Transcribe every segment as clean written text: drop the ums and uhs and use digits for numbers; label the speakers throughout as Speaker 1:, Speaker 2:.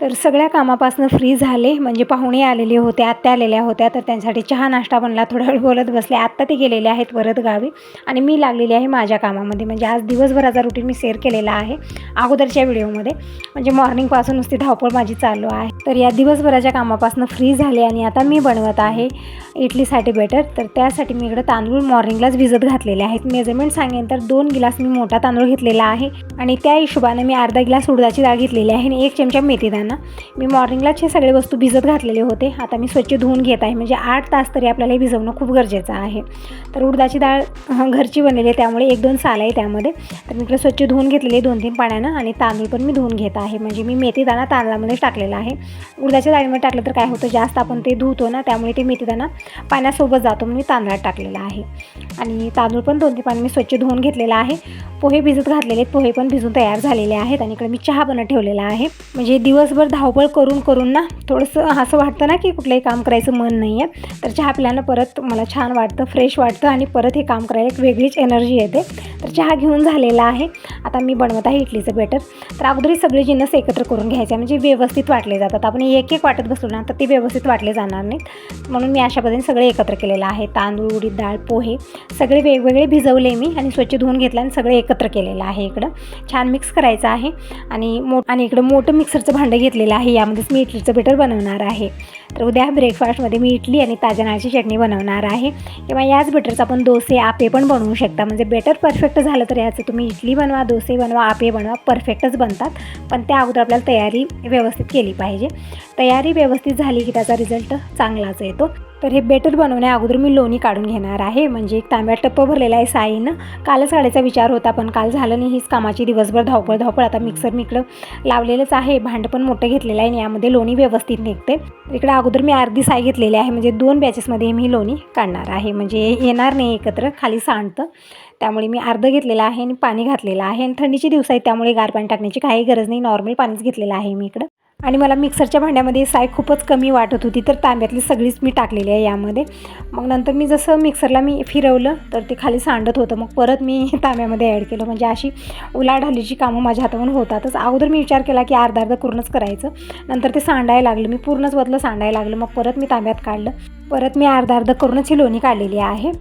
Speaker 1: तर सगळ्या कामापासून फ्री झाले, म्हणजे पाहुणे आलेले होते, आत्या आलेल्या होत्या, तर त्यांच्यासाठी चहा नाश्ता बनला. थोडा वेळ बोलत बसले. आत्ता ते गेलेले आहेत परत गावी आणि मी लागलेली आहे माझ्या कामामध्ये. म्हणजे आज दिवसभराचा रुटीन मी शेअर केलेला आहे अगोदरच्या व्हिडिओमध्ये. म्हणजे मॉर्निंगपासून नुसती धावपळ माझी चालू आहे. तर या दिवसभराच्या कामापासून फ्री झाले आणि आता मी बनवत आहे इडलीसाठी बेटर. तर त्यासाठी मी इकडे तांदूळ मॉर्निंगलाच भिजत घातलेले आहेत. मेजरमेंट सांगेन तर 2 गिलास मी मोठा तांदूळ घेतलेला आहे आणि त्या हिशोबाने मी अर्धा गिलास उडदाची डाळ घेतलेली आहे आणि 1 चमचा मेथीदाणा. मी मॉर्निंगलाच हे सगळे वस्तू भिजत घातलेले होते. आता मी स्वच्छ धुवून घेत आहे. म्हणजे 8 तास तरी आपल्याला हे भिजवणं खूप गरजेचं आहे. तर उडदाची डाळ घरची बनलेली आहे, त्यामुळे 1-2 साल आहे त्यामध्ये. तर मी इकडे स्वच्छ धुवून घेतलेले 2-3 पाण्यानं आणि तांदूळ पण मी धुवून घेत आहे. म्हणजे मी मेथीदाणा तांदळामध्ये टाकलेला आहे. उडदाच्या डाळीमध्ये टाकलं तर काय होतं, जास्त आपण ते धुतो ना, त्यामुळे ते मेथीदाणा पाण्यासोबत जातो, म्हणून मी तांदळात टाकलेला आहे. आणि तांदूळ पण 2-3 पाणी मी स्वच्छ धुवून घेतलेला आहे. पोहे भिजत घातलेले आहेत, पोहे पण भिजून तयार झालेले आहेत. आणि इकडे मी चहा बनवत ठेवलेला आहे. म्हणजे दिवसभर धावपळ करून ना थोडंसं असं वाटतं ना की कुठलंही काम करायचं मन नाही आहे. तर चहा पिल्यानं परत मला छान वाटतं, फ्रेश वाटतं आणि परत हे काम करायला एक वेगळीच एनर्जी येते. तर चहा घेऊन झालेला आहे. आता मी बनवत आहे इडलीचं बेटर. तर अगोदर सगळे जिन्नस एकत्र करून घ्यायचे, म्हणजे व्यवस्थित वाटले जातात. आपण एक वाटत बसलो ना तर ते व्यवस्थित वाटले जाणार नाहीत, म्हणून मी अशा पद्धतीने सगळे एकत्र केलेलं आहे. तांदूळ, उडीद डाळ, पोहे सगळे वेगवेगळे भिजवले मी आणि स्वच्छ धुवून घेतलं आणि सगळे एकत्र केलेलं आहे. इकडं छान मिक्स करायचं आहे. आणि इकडं मोठं मिक्सरचं भांडं घेतलेलं आहे. यामध्येच मी इडलीचं बेटर बनवणार आहे. तर उद्या ब्रेकफास्टमध्ये मी इडली आणि ताज्या नारळाची चटणी बनवणार आहे. किंवा याच बेटरचं आपण डोसे, आपे पण बनवू शकता. म्हणजे बेटर परफेक्ट झालं तर याचं तुम्ही इडली बनवा, डोसे बनवा, आपे बनवा, परफेक्टच बनतात. पण त्या अगोदर आपल्याला तयारी व्यवस्थित केली पाहिजे. तयारी व्यवस्थित झाली की त्याचा रिझल्ट चांगलाच येतो. तर हे बेटर बनवण्या अगोदर मी लोणी काढून घेणार आहे. म्हणजे एक तांब्या टप्प भरलेला आहे साईनं. कालच काढायचा विचार होता, पण काल झालं नाही. हीच कामाची दिवसभर धावपळ. आता मिक्सर मी इकडं लावलेलंच आहे. भांडं पण मोठं घेतलेलं आहे आणि यामध्ये लोणी व्यवस्थित निघते. इकडं अगोदर मी अर्धी साई घेतलेली आहे. म्हणजे 2 बॅचेसमध्ये मी लोणी काढणार आहे. म्हणजे येणार नाही एकत्र, खाली सांडतं. त्यामुळे मी अर्धं घेतलेलं आहे आणि पाणी घातलेलं आहे. आणि थंडीचे दिवस आहेत त्यामुळे गार पाणी टाकण्याची काही गरज नाही, नॉर्मल पाणीच घेतलेलं आहे मी इकडं. आणि मला मिक्सरच्या भांड्यामध्ये साय खूपच कमी वाटत होती, तर तांब्यातली सगळीच मी टाकलेली आहे यामध्ये. मग नंतर मी जसं मिक्सरला मी फिरवलं तर ते खाली सांडत होतं. मग परत मी तांब्यामध्ये ॲड केलं. म्हणजे अशी उलाढालीची कामं माझ्या हातावरून होतातच. अगोदर मी विचार केला की अर्धा करूनच करायचं. नंतर ते सांडायला लागलं, मी पूर्णच बदलं सांडायला लागलं. मग परत मी तांब्यात काढलं. परत मी अर्धा करूनच ही लोणी काढलेली आहे.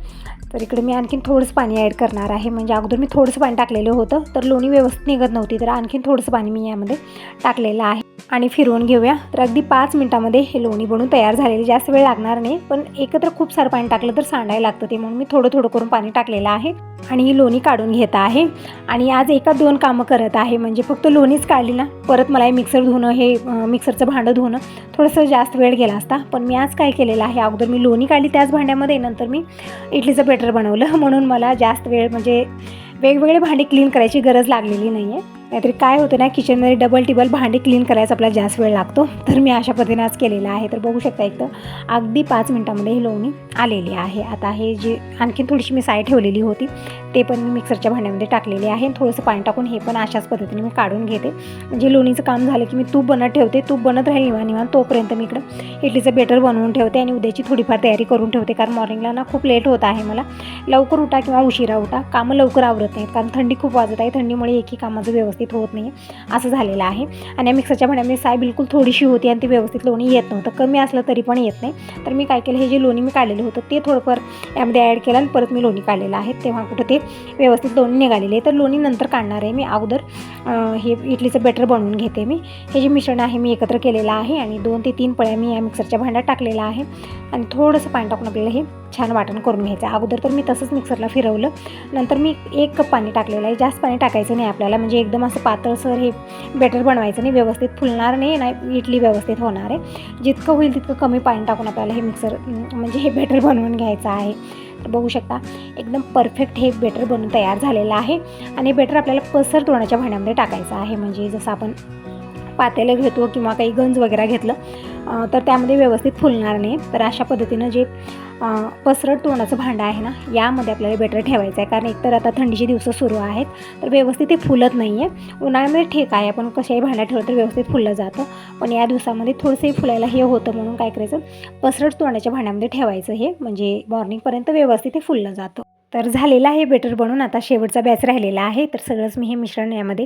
Speaker 1: तर इकडे मी आणखीन थोडंसं पाणी ॲड करणार आहे. म्हणजे अगोदर मी थोडंसं पाणी टाकलेलं होतं, तर लोणी व्यवस्थित निघत नव्हती, तर आणखीन थोडंसं पाणी मी यामध्ये टाकलेलं आहे. आणि फिरवून घेऊया. तर अगदी 5 मिनिटामध्ये हे लोणी बनवून तयार झालेली, जास्त वेळ लागणार नाही. पण एकत्र खूप सारं पाणी टाकलं तर सांडायला लागतं ते, म्हणून मी थोडं करून पाणी टाकलेलं आहे. आणि ही लोणी काढून घेत आहे. आणि आज 1-2 कामं करत आहे. म्हणजे फक्त लोणीच काढली ना, परत मला हे मिक्सर धुणं, हे मिक्सरचं भांडं धुणं थोडंसं जास्त वेळ गेला असता. पण मी आज काय केलेलं आहे, अगोदर मी लोणी काढली त्याच भांड्यामध्ये, नंतर मी इडलीचं बेटर बनवलं. म्हणून मला जास्त वेळ, म्हणजे वेगवेगळे भांडी क्लीन करायची गरज लागलेली नाही आहे. नाहीतरी काय होतं ना, किचनमध्ये डबल टिबल भांडी क्लीन करायचा आपल्याला जास्त वेळ लागतो. तर मी अशा पद्धतीने आज केलेलं आहे. तर बघू शकता एकदम अगदी 5 मिनिटामध्ये ही लोणी आलेली आहे. आता हे जे आणखीन थोडीशी मी साय ठेवलेली होती ते पण मी मिक्सरच्या भांड्यामध्ये टाकलेले आहे. थोडंसं पाणी टाकून हे पण अशाच पद्धतीने मी काढून घेते. म्हणजे लोणीचं काम झालं की मी तूप बनत ठेवते. तूप बनत राहील निवांत तोपर्यंत मी इकडं इडलीचं बेटर बनवून ठेवते आणि उद्याची थोडीफार तयारी करून ठेवते. कारण मॉर्निंगला ना खूप लेट होत आहे मला. लवकर उठा किंवा उशिरा उठा, कामं लवकर आवरत नाहीत, कारण थंडी खूप वाजत आहे. थंडीमुळे एकही कामाचं व्यवस्थित होत नाही असं झालेलं आहे. आणि मिक्सरच्या भांड्यामध्ये साय बिलकुल थोडीशी होती आणि ती व्यवस्थित लोणी येत नव्हतं. कमी असलं तरी पण येत नाही. तर मी काय केलं, हे जे लोणी मी काढलेलं होतं ते थोडंफार यामध्ये ॲड केलं आणि परत मी लोणी काढलेलं आहे. तेव्हा कुठं ते व्यवस्थित लोणी निघालेले आहे. तर लोणी नंतर काढणार आहे मी. अगोदर हे इडलीचं बेटर बनवून घेते मी. हे जे मिश्रण आहे मी एकत्र केलेलं आहे आणि 2 ते 3 पळ्या मी या मिक्सरच्या भांड्यात टाकलेलं आहे. आणि थोडंसं पाणी टाकून आपल्याला हे छान वाटण करून घ्यायचं. अगोदर तर मी तसंच मिक्सरला फिरवलं. नंतर मी 1 कप पाणी टाकलेलं आहे. जास्त पाणी टाकायचं नाही आपल्याला, म्हणजे एकदम असं पातळसर हे बेटर बनवायचं नाही, व्यवस्थित फुलणार नाही, इडली व्यवस्थित होणार आहे. जितकं होईल तितकं कमी पाणी टाकून आपल्याला हे म्हणजे हे बेटर बनवून घ्यायचं आहे. तर बघू शकता एकदम परफेक्ट हे बेटर बनून तयार झालेलं आहे. आणि बेटर आपल्याला पसर तोरणाच्या भांड्यामध्ये टाकायचं आहे. म्हणजे जसं आपण पातेलं घेतो किंवा काही गंज वगैरे घेतलं तर त्यामध्ये व्यवस्थित फुलणार नाही. तर अशा पद्धतीनं जे पसरट तोंडाचं भांडं आहे ना, यामध्ये आपल्याला बेटर ठेवायचं आहे. कारण एकतर आता थंडीचे दिवस सुरू आहेत, तर व्यवस्थित ते फुलत नाही आहे. उन्हाळ्यामध्ये ठीक आहे, आपण कशाही भांड्यात ठेवलं तर व्यवस्थित फुललं जातं. पण या दिवसामध्ये थोडंसंही फुलायला हे होतं, म्हणून काय करायचं, पसरट तोंडाच्या भांड्यामध्ये ठेवायचं हे. म्हणजे मॉर्निंगपर्यंत व्यवस्थित ते फुललं जातं. तर झालेलं आहे बेटर बनवून. आता शेवटचा बॅच राहिलेला आहे. तर सगळंच मी हे मिश्रण यामध्ये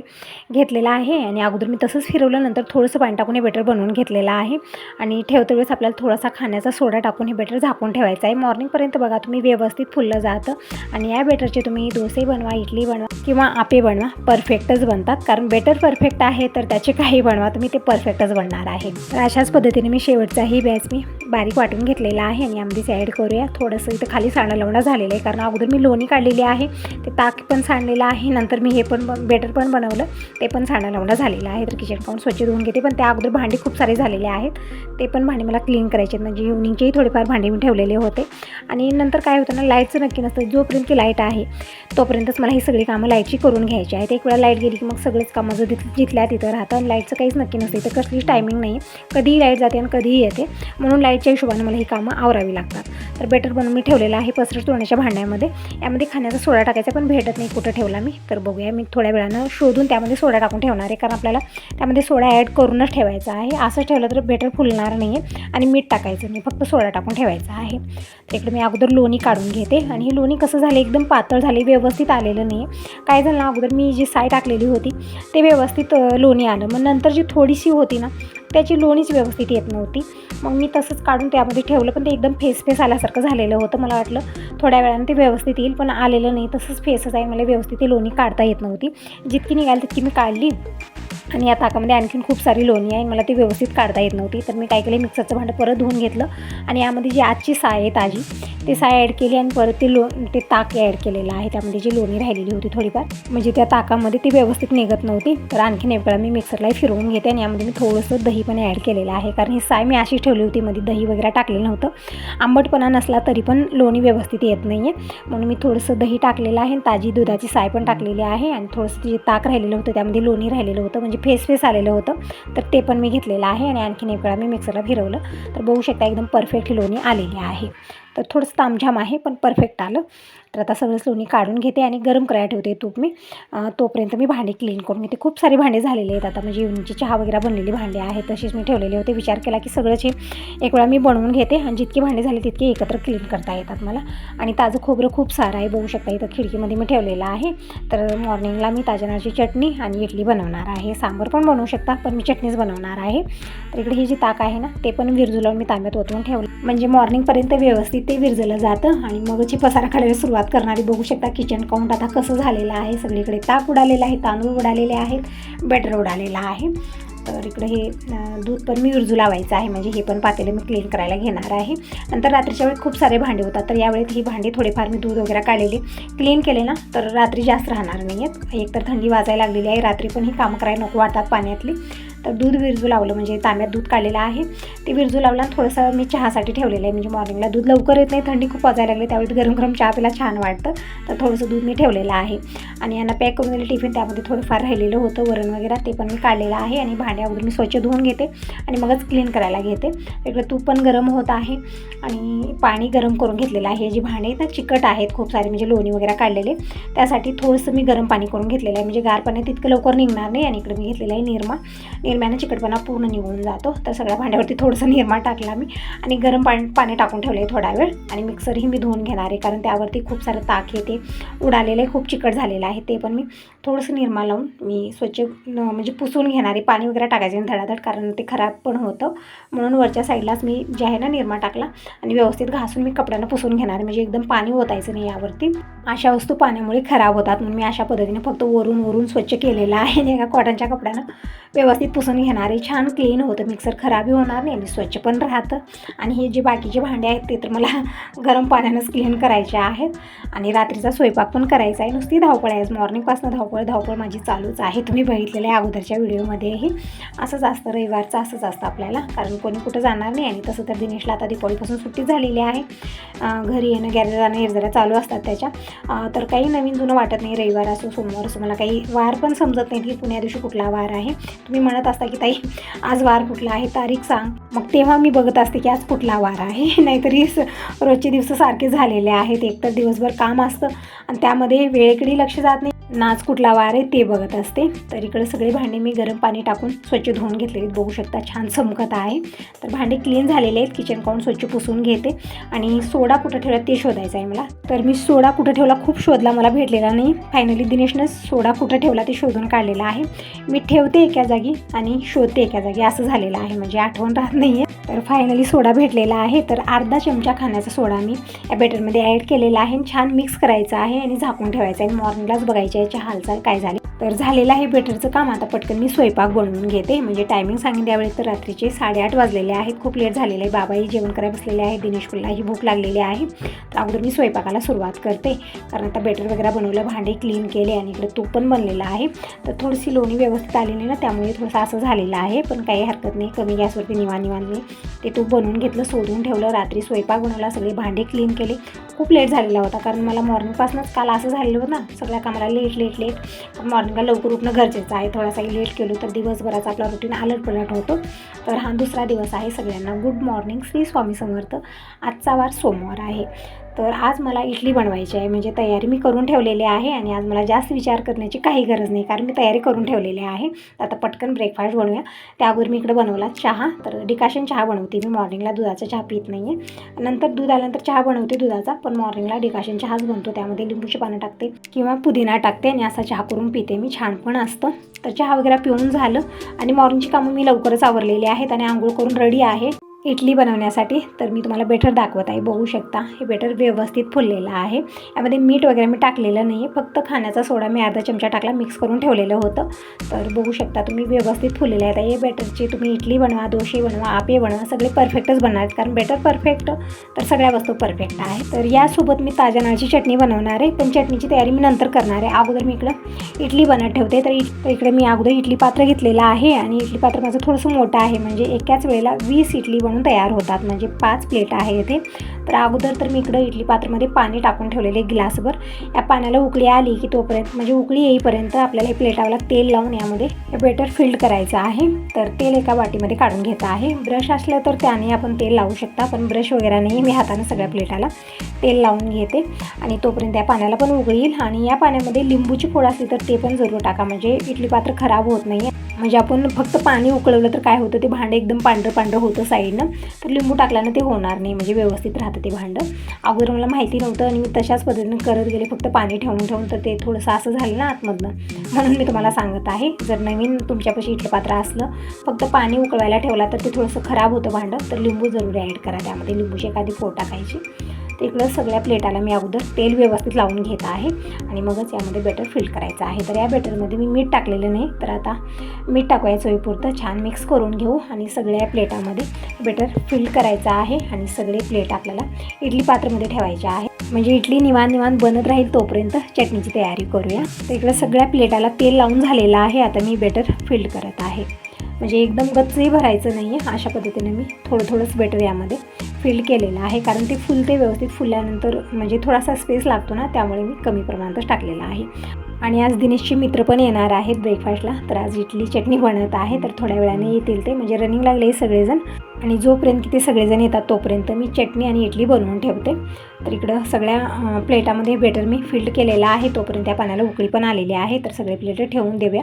Speaker 1: घेतलेलं आहे आणि अगोदर मी तसंच फिरवलं, नंतर थोडंसं पाणी टाकून हे बेटर बनवून घेतलेलं आहे. आणि ठेवते वेळेस आपल्याला थोडासा खाण्याचा सोडा टाकून हे बेटर झाकून ठेवायचं आहे. मॉर्निंगपर्यंत बघा तुम्ही व्यवस्थित फुललं जातं आणि या बेटरचे तुम्ही डोसे बनवा, इडली बनवा किंवा आपे बनवा, परफेक्टच बनतात. कारण बेटर परफेक्ट आहे तर त्याचे काही बनवा तुम्ही ते परफेक्टच बनणार आहे. तर अशाच पद्धतीने मी शेवटचाही बॅच मी बारीक वाटून घेतलेला आहे आणि यामध्येच ॲड करूया. थोडंसं इथं खाली सांडा लावणं झालेलं आहे कारण अगोदर मी लोणी काढलेली आहे, ते ताक पण सांडलेलं आहे. नंतर मी हे पण बेटर पण बनवलं, ते पण सांडा लावणं झालेलं आहे. तर किचन काउंट स्वच्छ धुवून घेते. पण त्या अगोदर भांडी खूप सारे झालेले आहेत, ते पण भांडी मला क्लीन करायचे आहेत. म्हणजे इव्हनिंगचेही थोडेफार भांडे मी ठेवलेले होते. आणि नंतर काय होतं ना, लाईटचं नक्की नसतं. जोपर्यंत की लाईट आहे तोपर्यंतच मला ही सगळी कामं लाईटची करून घ्यायची आहेत. एक वेळा लाईट गेली की मग सगळंच कामं जिथल्या तिथं राहतं आणि लाईटचं काहीच नक्की नसतं. तर कसलीच टायमिंग नाही, कधीही लाईट जाते आणि कधीही येते. म्हणून लाईटच्या हिशोबाने मला ही कामं आवरावी लागतात. तर बेटर बनवून मी ठेवलेलं आहे पसरट तोडण्याच्या भांड्यामध्ये. यामध्ये खाण्याचा सोडा टाकायचा पण भेटत नाही, कुठं ठेवला मी तर बघूया. मी थोड्या वेळानं शोधून त्यामध्ये सोडा टाकून ठेवणार आहे, कारण आपल्याला त्यामध्ये सोडा ॲड करूनच ठेवायचा आहे. असं ठेवलं तर बेटर फुलणार नाही आहे. आणि मीठ टाकायचं नाही, फक्त सोडा टाकून ठेवायचा आहे. तर इकडे मी अगोदर लोणी काढून घेते. आणि हे लोणी कसं झालं, एकदम पातळ झाले, व्यवस्थित आलेलं नाही आहे. काय झालं ना, अगोदर मी जी साय टाकलेली होती ते व्यवस्थित लोणी आलं, मग नंतर जी थोडीशी होती ना त्याची लोणीच व्यवस्थित येत नव्हती. मग मी तसंच काढून त्यामध्ये ठेवलं, पण ते एकदम फेस आल्यासारखं झालेलं होतं. मला वाटलं थोड्या वेळाने ते व्यवस्थित येईल, पण आलेलं नाही, तसंच फेसच आहे. मला व्यवस्थित ती लोणी काढता येत नव्हती. जितकी निघाली तितकी मी काढली आणि या ताकामध्ये आणखीन खूप सारी लोणी आहे, मला ती व्यवस्थित काढता येत नव्हती. तर मी काय केलं, मिक्सरचं भांडं परत धुवून घेतलं आणि यामध्ये जी आजची साय आहे ताजी ती साय ॲड केली आणि परत ते ताक ॲड केलेलं आहे. त्यामध्ये जी लोणी राहिलेली होती थोडीफार, म्हणजे त्या ताकामध्ये ती व्यवस्थित निघत नव्हती. तर आणखीन एक वेळा मी मिक्सरला फिरवून घेते आणि यामध्ये मी थोडंसं दही पण ॲड केलेलं आहे, कारण ही साय मी अशी ठेवली होती, मध्ये दही वगैरे टाकलेलं नव्हतं. आंबटपणा नसला तरी पण लोणी व्यवस्थित येत नाही आहे, म्हणून मी थोडंसं दही टाकलेलं आहे. ताजी दुधाची साय पण टाकलेली आहे आणि थोडंसं जे ताक राहिलेलं होतं त्यामध्ये लोणी राहिलेलं होतं, म्हणजे फेस आलेलं होतं, तर ते पण मी घेतलेलं आहे. आणि आणखीन एक वेळा मी मिक्सरला फिरवलं तर बघू शकता एकदम परफेक्ट लोणी आलेली आहे. तर थोडंसं तामझाम आहे पण परफेक्ट आलं. तर आता सगळंच लोणी काढून घेते आणि गरम करायला ठेवते तूप मी. तोपर्यंत मी भांडी क्लीन करून घेते. खूप सारे भांडे झालेले आहेत आता, म्हणजे इव्हनिंगची चहा वगैरे बनलेली भांडे आहेत तशीच मी ठेवलेले होते. विचार केला की सगळंच हे एक वेळा मी बनवून घेते आणि जितके भांडे झाले तितके एकत्र क्लीन करता येतात मला. आणि ताजं खोबरं खूप सारं आहे, बघू शकता इथं खिडकीमध्ये मी ठेवलेलं आहे. तर मॉर्निंगला मी ताज्या नारळाची चटणी आणि इडली बनवणार आहे. सांबार पण बनवू शकता, पण मी चटणीच बनवणार आहे. तर इकडे हे जे ताक आहे ना ते पण विरजू लावून मी तांब्यात ओतून ठेवलं, म्हणजे मॉर्निंगपर्यंत व्यवस्थित ते विरजलं जातं. आणि मगची पसारा काढायला सुरुवात करणारी. बघू शकता किचन काउंट आता कसं झालेलं आहे. सगळीकडे ताक उडालेलं आहे, तांदूळ उडालेले आहेत, बेटर उडालेला आहे. तर इकडे हे दूध पण मी विरजू लावायचं आहे, म्हणजे हे पण पातेले मी क्लीन करायला घेणार आहे. नंतर रात्रीच्या वेळी खूप सारे भांडे होतात, तर यावेळी ही भांडी थोडेफार मी दूध वगैरे काढलेले क्लीन केले ना तर रात्री जास्त राहणार नाही आहेत. एकतर थंडी वाजायला लागलेली आहे, रात्री पण ही कामं करायला नको वाटतात पाण्यातली. तर दूध विरजू लावलं, म्हणजे तांब्यात दूध काढलेलं आहे ते विरजू लावलं आणि थोडंसं मी चहासाठी ठेवलेलं आहे. म्हणजे मॉर्निंगला दूध लवकर येत नाही, थंडी खूप वाजायला लागली, त्यावेळी गरम गरम चहा प्यायला छान वाटतं. तर थोडंसं दूध मी ठेवलेलं आहे. आणि यांना पॅक करून दिलं टिफिन, त्यामध्ये थोडंफार राहिलेलं होतं वरण वगैरे, ते पण मी काढलेलं आहे. आणि भांडे अगोदर मी स्वच्छ धुवून घेते आणि मगच क्लीन करायला घेते. इकडे तूप पण गरम होत आहे आणि पाणी गरम करून घेतलेलं आहे. जी भांडे आहेत ना चिकट आहेत खूप सारे, म्हणजे लोणी वगैरे काढलेले, त्यासाठी थोडंसं मी गरम पाणी करून घेतलेलं आहे, म्हणजे गार पाण्यात तितकं लवकर निघणार नाही. आणि इकडे मी घेतलेलं आहे निरम्यानं चिकटपणा पूर्ण निघून जातो. तर सगळ्या भांड्यावरती थोडंसं निरमा टाकला मी आणि गरम पाणी टाकून ठेवलं आहे थोडा वेळ. आणि मिक्सरही मी धुवून घेणार आहे, कारण त्यावरती खूप सारं ताक ते उडालेलं आहे, खूप चिकट झालेलं आहे. ते पण मी थोडंसं निरमा लावून मी स्वच्छ म्हणजे पुसून घेणार आहे. पाणी वगैरे टाकायचं नाही धडाधड, कारण ते खराब पण होतं. म्हणून वरच्या साईडलाच मी जे आहे ना निरमा टाकला आणि व्यवस्थित घासून मी कपड्यानं पुसून घेणार आहे, म्हणजे एकदम पाणी ओतायचं नाही यावरती. अशा वस्तू पाण्यामुळे खराब होतात, म्हणून मी अशा पद्धतीने फक्त वरून स्वच्छ केलेलं आहे आणि एका कॉटनच्या कपड्यानं व्यवस्थित पुसून घेणार आहे. छान क्लीन होतं, मिक्सर खराबही होणार नाही आणि स्वच्छ पण राहतं. आणि हे जे बाकीचे भांडे आहेत ते तर मला गरम पाण्यानंच क्लीन करायचे आहेत. आणि रात्रीचा स्वयंपाक पण करायचा आहे. नुसती धावपळ आहे, मॉर्निंगपासून धावपळ माझी चालूच आहे. तुम्ही बघितलेलं आहे अगोदरच्या व्हिडिओमध्येही. असंच असतं, रविवारचं असंच असतं आपल्याला, कारण कोणी कुठं जाणार नाही. आणि तसं तर दिनेशला आता दिवाळीपासून सुट्टी झालेली आहे, घरी येणं गॅरेज जाणं हेरजरा चालू असतात त्याच्या. तर काही नवीन जुनं वाटत नाही. रविवार असो सोमवार असो, मला काही वार पण समजत नाही की पुण्या दिवशी कुठला वार आहे. तुम्ही म्हणत असता की ताई आज वार कुठला आहे, तारीख सांग, मग तेव्हा मी बघत असते की आज कुठला वार आहे. नाहीतरी रोजचे दिवस सारखे झालेले आहेत. एकतर दिवसभर काम असतं आणि त्यामध्ये वेळेकडे लक्ष जात नाही, नाच कुठला वार आहे ते बघत असते. तर इकडे सगळे भांडे मी गरम पाणी टाकून स्वच्छ धुवून घेतलेले बघू शकता, छान चमकत आहे. तर भांडे क्लीन झालेले आहेत. किचन काउंट स्वच्छ पुसून घेते आणि सोडा कुठं ठेवला ते शोधायचं आहे मला. तर मी सोडा कुठं ठेवला खूप शोधला, मला भेटलेला नाही. फायनली दिनेशनं सोडा कुठं ठेवला ते शोधून काढलेला आहे. मी ठेवते एका जागी आणि शोधते एका जागी, असं झालेलं आहे, म्हणजे आठवण राहत नाही आहे. तर फायनली सोडा भेटलेला आहे. तर अर्धा चमचा खाण्याचा सोडा मी या बॅटरमध्ये ॲड केलेला आहे. छान मिक्स करायचं आहे आणि झाकून ठेवायचं आहे. मॉर्निंगलाच बघायची याची हालचाल काय झाली. तर झालेलं आहे बॅटरचं काम. आता पटकन मी स्वयंपाक बनवून घेते. म्हणजे टायमिंग सांगेन त्यावेळी तर रात्रीचे 8:30 वाजलेले आहेत. खूप लेट झालेलं आहे. बाबाही जेवण करायला बसलेले आहे. दिनेशलाही भूक लागलेली आहे. तर अगोदर मी स्वयंपाकाला सुरुवात करते, कारण आता बॅटर वगैरे बनवलं, भांडे क्लीन केले आणि इकडे तूप पण बनलेलं आहे. तर थोडीशी लोणी व्यवस्थित आलेली ना, त्यामुळे थोडंसं असं झालेलं आहे. पण काही हरकत नाही, कमी गॅसवरती निवांत ते तूप बनवून घेतलं, शोधून ठेवलं. रात्री स्वयंपाक बनवला, सगळे भांडे क्लीन केले. खूप लेट झालेला होता, कारण मला मॉर्निंगपासूनच काल असं झालेलं होतं ना, सगळ्या कामाला लेट. मॉर्निंगला लवकर उठणं गरजेचं आहे. थोडासाही लेट केलो तर दिवसभराचा आपला रुटीन आलटपलट होतो. तर हा दुसरा दिवस आहे. सगळ्यांना गुड मॉर्निंग, श्री स्वामी समर्थ. आजचा वार सोमवार आहे. तर आज मला इडली बनवायची आहे, म्हणजे तयारी मी करून ठेवलेली आहे आणि आज मला जास्त विचार करण्याची काही गरज नाही, कारण मी तयारी करून ठेवलेली आहे. आता पटकन ब्रेकफास्ट बनवूया. त्यावर मी इकडे बनवला चहा. तर डिकाशन चहा बनवते मी. मॉर्निंगला दुधाचा चहा पित नाही आहे. नंतर दूध आल्यानंतर चहा बनवते दुधाचा, पण मॉर्निंगला डिकाशन चहाच बनतो. त्यामध्ये लिंबूची पानं टाकते किंवा पुदिना टाकते आणि असा चहा करून पिते मी. छान पण असतं. तर चहा वगैरे पिऊन झालं आणि मॉर्निंगची कामं मी लवकरच आवरलेली आहेत आणि आंघोळ करून रेडी आहे इडली बनवण्यासाठी. तर मी तुम्हाला बेटर दाखवत आहे. बघू शकता हे बेटर व्यवस्थित फुललेलं आहे. यामध्ये मीठ वगैरे मी टाकलेलं नाही आहे, फक्त खाण्याचा सोडा मी अर्धा चमचा टाकला, मिक्स करून ठेवलेलं होतं. तर बघू शकता तुम्ही व्यवस्थित फुललेलं आहे. हे बेटरची तुम्ही इडली बनवा, डोसे बनवा, आप्पे बनवा, सगळे परफेक्टच बनणार आहेत, कारण बेटर परफेक्ट तर सगळ्या वस्तू परफेक्ट आहे. तर यासोबत मी ताज्या नारळाची चटणी बनवणार आहे, पण चटणीची तयारी मी नंतर करणार आहे. अगोदर मी इकडं इडली बनवत ठेवते. तर इकडे मी अगोदर इडली पात्र घेतलेलं आहे आणि इडली पात्र माझं थोडंसं मोठं आहे, म्हणजे एकाच वेळेला 20 इडली तयार होतात, म्हणजे 5 प्लेट आहे इथे. तर अगोदर तर मी इकडं इडली पात्रामध्ये पाणी टाकून ठेवलेले ग्लासभर. या पाण्याला उकळी आली की तोपर्यंत, म्हणजे उकळी येईपर्यंत आपल्याला हे प्लेटाला तेल लावून यामध्ये हे बेटर फिल्ड करायचं आहे. तर तेल एका वाटीमध्ये काढून घेत आहे. ब्रश असलं तर त्याने आपण तेल लावू शकता, पण ब्रश वगैरे नाही, मी हाताने सगळ्या प्लेटाला तेल लावून घेते आणि तोपर्यंत या पाण्याला पण उकळी येईल. आणि या पाण्यामध्ये लिंबूची फोड असली तर ते पण जरूर टाका, म्हणजे इडली पात्र खराब होत नाही. म्हणजे आपण फक्त पाणी उकळवलं तर काय होतं, ते भांडं एकदम पांढरं होतं साईडनं. तर लिंबू टाकल्यानं ते होणार नाही, म्हणजे व्यवस्थित राहतं ते भांडं. अगोदर मला माहिती नव्हतं आणि मी तशाच पद्धतीने करत गेले, फक्त पाणी ठेवून तर ते थोडंसं असं झालं ना आतमधनं, म्हणून मी तुम्हाला सांगत आहे. जर नवीन तुमच्यापाशी इडली पात्र असलं, फक्त पाणी उकळवायला ठेवला तर ते थोडंसं खराब होतं भांडं, तर लिंबू जरूर ॲड करा त्यामध्ये. लिंबूची एखादी फोड टाकायची. तर इकडं सगळ्या प्लेटाला मी अगोदर तेल व्यवस्थित लावून घेत आहे आणि मगच यामध्ये बेटर फिल करायचं आहे. तर या बेटरमध्ये मी मीठ टाकलेलं नाही, तर आता मीठ टाकूया चवीपुरतं. छान मिक्स करून घेऊ आणि सगळ्या प्लेटामध्ये बेटर फिल करायचं आहे आणि सगळे प्लेट आपल्याला इडली पात्रामध्ये ठेवायचे आहे, म्हणजे इडली निवांत बनत राहील तोपर्यंत चटणीची तयारी करूया. तर इकडं सगळ्या प्लेटाला तेल लावून झालेलं आहे. आता मी बेटर फिल करत आहे, म्हणजे एकदम गच्चही भरायचं नाही आहे. अशा पद्धतीने मी थोडंच बेटर यामध्ये फिल केलेलं आहे, कारण ते फुलते व्यवस्थित. फुलल्यानंतर म्हणजे थोडासा स्पेस लागतो ना, त्यामुळे मी कमी प्रमाणातच टाकलेलं आहे. आणि आज दिनेशचे मित्र पण येणार आहेत ब्रेकफास्टला. तर आज इडली चटणी बनवत आहे, तर थोड्या वेळाने येतील ते, म्हणजे रनिंग लागले सगळेजण. आणि जोपर्यंत ते सगळेजण येतात तोपर्यंत मी चटणी आणि इडली बनवून ठेवते. तर इकडं सगळ्या प्लेटामध्ये बेटर मी फिल्ड केलेलं आहे. तोपर्यंत त्या पाण्याला उकळी पण आलेली आहे. तर सगळे प्लेट ठेवून देऊया.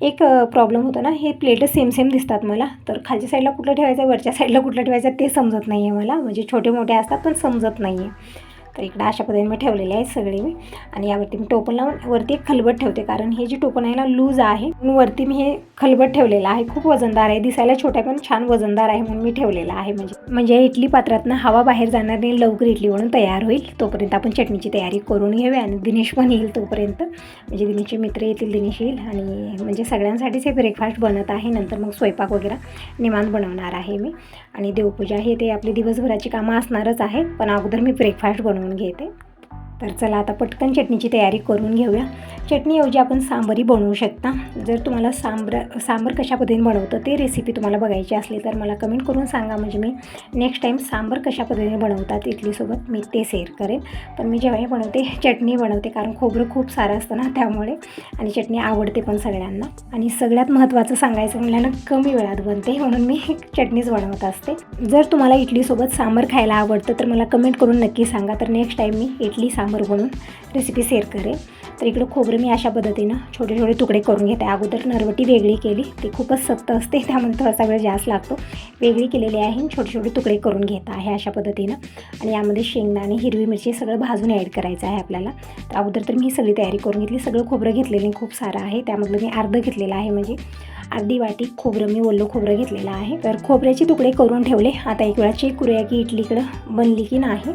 Speaker 1: एक प्रॉब्लेम होतो ना, हे प्लेट सेम दिसतात मला, तर खालच्या साईडला कुठलं ठेवायचं, वरच्या साईडला कुठलं ठेवायचं ते समजत नाही आहे मला, म्हणजे छोटे मोठे असतात पण समजत नाही आहे. तर इकडं अशा पद्धतीने मी ठेवलेले आहेत सगळे मी. आणि यावरती मी टोपण लावून वरती एक खलबट ठेवते, कारण हे जे टोपण आहे ना लूज आहे, म्हणून वरती मी हे खलबट ठेवलेलं आहे. खूप वजनदार आहे, दिसायला छोटा पण छान वजनदार आहे, म्हणून मी ठेवलेलं आहे. म्हणजे इडली पात्रातनं हवा बाहेर जाणार नाही, लवकर इडली बनून तयार होईल. तोपर्यंत आपण चटणीची तयारी करून घेऊया आणि दिनेश पण येईल तोपर्यंत, म्हणजे दिनेशचे मित्र येतील, दिनेश येईल आणि म्हणजे सगळ्यांसाठीच हे ब्रेकफास्ट बनत आहे. नंतर मग स्वयंपाक वगैरे निवांत बनवणार आहे मी. आणि देवपूजा हे ते आपली दिवसभराची कामं असणारच आहेत, पण अगोदर मी ब्रेकफास्ट बनवून घेते. तर चला आता पटकन चटणीची तयारी करून घेऊया. चटणीऐवजी आपण सांबरही बनवू शकता. जर तुम्हाला सांबर कशा पद्धतीने बनवतं ते रेसिपी तुम्हाला बघायची असली तर मला कमेंट करून सांगा, म्हणजे मी नेक्स्ट टाईम सांबर कशा पद्धतीने बनवतात इडलीसोबत मी ते शेअर करेन. पण मी जेव्हाही बनवते चटणी बनवते, कारण खोबरं खूप सारं असतं ना त्यामुळे, आणि चटणी आवडते पण सगळ्यांना. आणि सगळ्यात महत्त्वाचं सांगायचं म्हटल्यानं कमी वेळात बनते, म्हणून मी चटणीच बनवत असते. जर तुम्हाला इडलीसोबत सांबर खायला आवडतं तर मला कमेंट करून नक्की सांगा, तर नेक्स्ट टाईम मी इडली सांबर बनवून रेसिपी शेअर करेन. तर इकडं खोबरं मी अशा पद्धतीनं छोटे छोटे तुकडे करून घेते. अगोदर नरवटी वेगळी केली, ती खूपच सक्त असते त्यामुळे थोडासा वेळ जास्त लागतो. वेगळी केलेली आहे, छोटे छोटे तुकडे करून घेत आहे अशा पद्धतीनं. आणि यामध्ये शेंगदाणे, हिरवी मिरची सगळं भाजून ॲड करायचं आहे आपल्याला. तर अगोदर तर मी ही सगळी तयारी करून घेतली. सगळं खोबरं घेतलेलं खूप सारं आहे, त्यामधलं मी अर्धं घेतलेलं आहे, म्हणजे अर्धी वाटी खोबरं मी ओलं खोबरं घेतलेलं आहे. तर खोबऱ्याचे तुकडे करून ठेवले. आता एक वेळा चेक करूया की इडली इकडं बनली की नाही.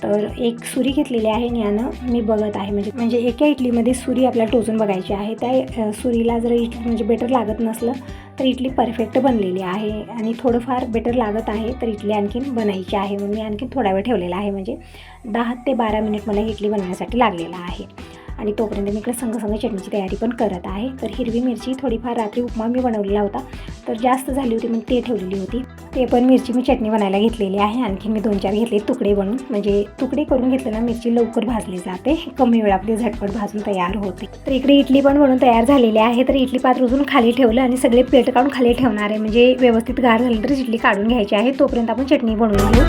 Speaker 1: तर एक सुरी घेतलेली आहे आणि यानं मी बघत आहे, म्हणजे एका इडलीमध्ये सुरी आपल्याला टोचून बघायची आहे. त्या सुरीला जर म्हणजे बेटर लागत नसलं तर इडली परफेक्ट बनलेली आहे, आणि थोडंफार बेटर लागत आहे तर इडली आणखीन बनायची आहे. म्हणून मी आणखीन थोडा वेळ ठेवलेला आहे, म्हणजे 10 ते 12 मिनिट मला इडली बनवण्यासाठी लागलेला आहे. आणि तोपर्यंत मी इकडे संग चटणीची तयारी पण करत आहे. तर हिरवी मिरची थोडीफार रात्री उपमा मी बनवलेला होता, तर जास्त झाली होती मग ते ठेवलेली होती. ते पण मिरची मी चटणी बनायला घेतलेली आहे. आणखी मी 2-4 घेतले तुकडे बनवून, म्हणजे तुकडे करून घेतले ना मिरची लवकर भाजली जाते, कमी वेळामध्ये झटपट भाजून तयार होते. तर इकडे इडली पण बनवून तयार झालेली आहे. तर इडली पात्र उचलून खाली ठेवलं आणि सगळे प्लेट काढून खाली ठेवणार आहे, म्हणजे व्यवस्थित गार झाली तर इडली काढून घ्यायची आहे. तोपर्यंत आपण चटणी बनवून घेऊ.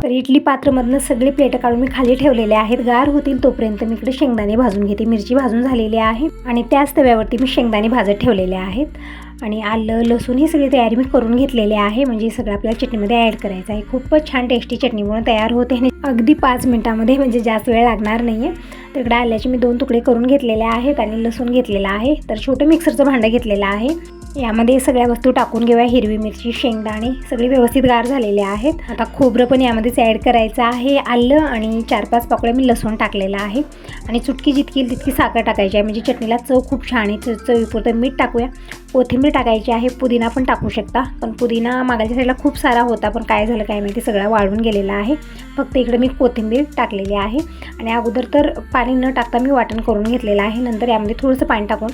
Speaker 1: तर इडली पात्रमधनं सगळे प्लेट काढून मी खाली ठेवलेले आहेत. गार होतील तोपर्यंत मी इकडे शेंगदाणे भाजून घेते. मिरची भाजून झालेली आहे आणि त्याच तव्यावरती मी शेंगदाणे भाजत ठेवलेले आहेत. आणि आलं, लसूण ही सगळी तयारी मी करून घेतलेली आहे, म्हणजे सगळं आपल्याला चटणीमध्ये ॲड करायचं आहे. खूपच छान टेस्टी चटणी म्हणून तयार होते आणि अगदी 5 मिनिटामध्ये, म्हणजे जास्त वेळ लागणार नाही आहे. तर इकडे आल्याचे मी 2 तुकडे करून घेतलेले आहेत आणि लसूण घेतलेला आहे. तर छोटं मिक्सरचं भांडं घेतलेलं आहे. यामध्ये सगळ्या वस्तू टाकून घेऊया. हिरवी मिरची, शेंगदाणे सगळे व्यवस्थित गार झालेले आहेत. आता खोबरं पण यामध्येच ॲड करायचं आहे. आलं आणि 4-5 पाकळ्या मी लसूण टाकलेला आहे आणि चुटकी जितकी तितकी साखर टाकायची आहे, म्हणजे चटणीला चव खूप छान आहे. चवीपुरतं मीठ टाकूया. कोथिंबीर टाकायची आहे. पुदिना पण टाकू शकता, पण पुदिना मागाच्या साईडला खूप सारा होता, पण काय झालं काय माहिती सगळा वाळून गेलेला आहे. फक्त इकडे मी कोथिंबीर टाकलेली आहे. आणि अगोदर तर पाणी न टाकता मी वाटण करून घेतलेलं आहे. नंतर यामध्ये थोडंसं पाणी टाकून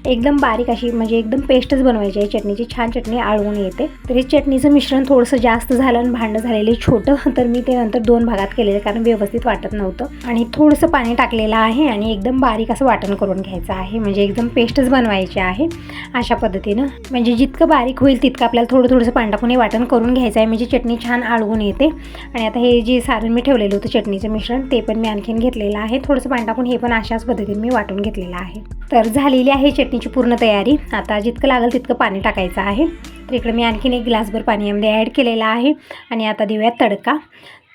Speaker 1: एकदम बारीक अशी, म्हणजे एकदम पेस्टच बनवायची आहे चटणीची. छान चटणी आळवून येते. तर हे चटणीचं मिश्रण थोडंसं जास्त झालं आणि भांडं झालेलं छोटं, तर मी ते नंतर 2 भागात केलेलं, कारण व्यवस्थित वाटत नव्हतं. आणि थोडंसं पाणी टाकलेलं आहे आणि एकदम बारीक असं वाटण करून घ्यायचं आहे, म्हणजे एकदम पेस्टच बनवायची आहे अशा पद्धतीनं. म्हणजे जितकं बारीक होईल तितकं आपल्याला थोडंसं पाणी टाकून हे वाटण करून घ्यायचं आहे, म्हणजे चटणी छान आळवून येते. आणि आता हे जे सारण मी ठेवलेलं होतं चटणीचं मिश्रण, ते पण मी आणखीन घेतलेलं आहे. थोडंसं पाणी टाकून हे पण अशाच पद्धतीने मी वाटून घेतलेलं आहे. तर झालेली आहे चटणीची पूर्ण तयारी. आता जितकं लागेल तितकं पाणी टाकायचं आहे. तर इकडं मी आणखीन 1 ग्लासभर पाणी यामध्ये ॲड केलेलं आहे. आणि आता देऊयात तडका.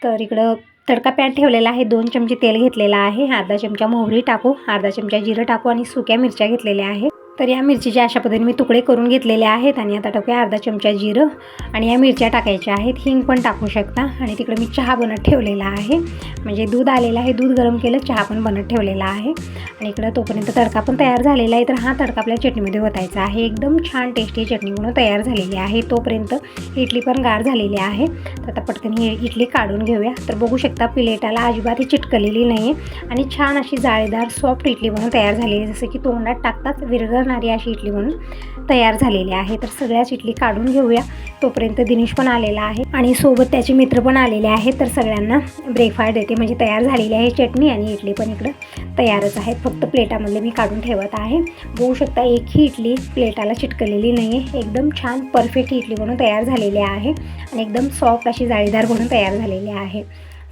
Speaker 1: तर इकडं तडका पॅन ठेवलेला आहे. 2 चमचे तेल घेतलेला आहे. अर्धा चमचा मोहरी टाकू, अर्धा चमचा जिरं टाकू आणि सुक्या मिरच्या घेतलेल्या आहे. तर या मिरचीच्या अशा पद्धतीने मी तुकडे करून घेतलेले आहेत. आणि आता टाकूया अर्धा चमचा जिरं आणि या मिरच्या टाकायच्या आहेत. हिंग पण टाकू शकता. आणि तिकडे मी चहा बनत ठेवलेला आहे, म्हणजे दूध आलेलं आहे, दूध गरम केलं, चहा पण बनत ठेवलेला आहे. आणि इकडं तोपर्यंत तडका पण तयार झालेला आहे. तर हा तडका आपल्या चटणीमध्ये ओतायचा आहे. एकदम छान टेस्टी चटणी म्हणून तयार झालेली आहे. तोपर्यंत इडली पण गार झालेली आहे. तर आता पटकन ही इडली काढून घेऊया. तर बघू शकता प्लेटाला अजिबात ही चिटकलेली नाही आहे आणि छान अशी जाळीदार सॉफ्ट इडली म्हणून तयार झालेली आहे, जसं की तोंडात टाकताच विरघळणारी अशी इडली म्हणून तयार झालेली आहे. तर सगळ्याच इडली काढून घेऊया. तोपर्यंत दिनेश पण आलेला आहे आणि सोबत त्याचे मित्र पण आलेले आहेत. तर सगळ्यांना ब्रेकफास्ट देते, म्हणजे तयार झालेली आहे चटणी आणि इडली पण इकडं तयारच आहे. फक्त प्लेटामधले मी काढून ठेवत आहे. बघू शकता एकही इडली प्लेटाला चिटकलेली नाही आहे. एकदम छान परफेक्ट इडली म्हणून तयार झालेली आहे आणि एकदम सॉफ्ट अशी जाळीदार म्हणून तयार झालेली आहे.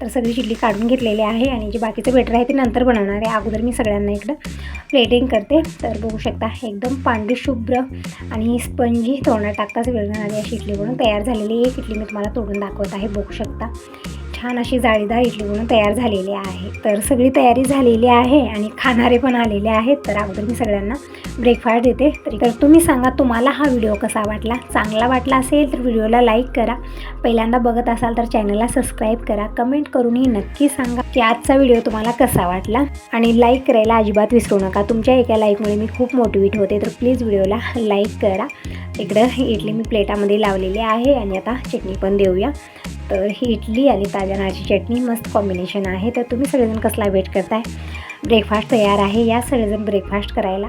Speaker 1: तर सगळी इडली काढून घेतलेली आहे आणि जे बाकीचं बेटर आहे ते नंतर बनवणार आहे. अगोदर मी सगळ्यांना इकडं प्लेटिंग करते. तर बघू शकता एकदम पांढरी शुभ्र आणि स्पंजी तोंडात टाकताच विरघळणारी अशी इडली बनवून तयार झालेली. एक इडली मी तुम्हाला तोडून दाखवत आहे. बघू शकता छान अशी जाळीदार इडली बनवून तयार झालेली आहे. तर सगळी तयारी झालेली आहे आणि खाणारे पण आलेले आहेत. तर अगोदर मी सगळ्यांना ब्रेकफास्ट देते. तर तुम्ही सांगा तुम्हाला हा व्हिडिओ कसा वाटला. चांगला वाटला असेल तर व्हिडिओला लाईक करा. पहिल्यांदा बघत असाल तर चॅनलला सबस्क्राईब करा. कमेंट करूनही नक्की सांगा की आजचा व्हिडिओ तुम्हाला कसा वाटला आणि लाईक करायला अजिबात विसरू नका. तुमच्या एका लाईकमुळे मी खूप मोटिवेट होते. तर प्लीज व्हिडिओला लाईक करा. इकडं इडली मी प्लेटामध्ये लावलेली आहे आणि आता चटणी पण देऊया. तर ही इडली आणि ताज्या नारळाची चटणी मस्त कॉम्बिनेशन आहे. तर तुम्ही सगळेजण कसला वेट करताय. ब्रेकफास्ट तयार आहे. या सगळेजण ब्रेकफास्ट करायला.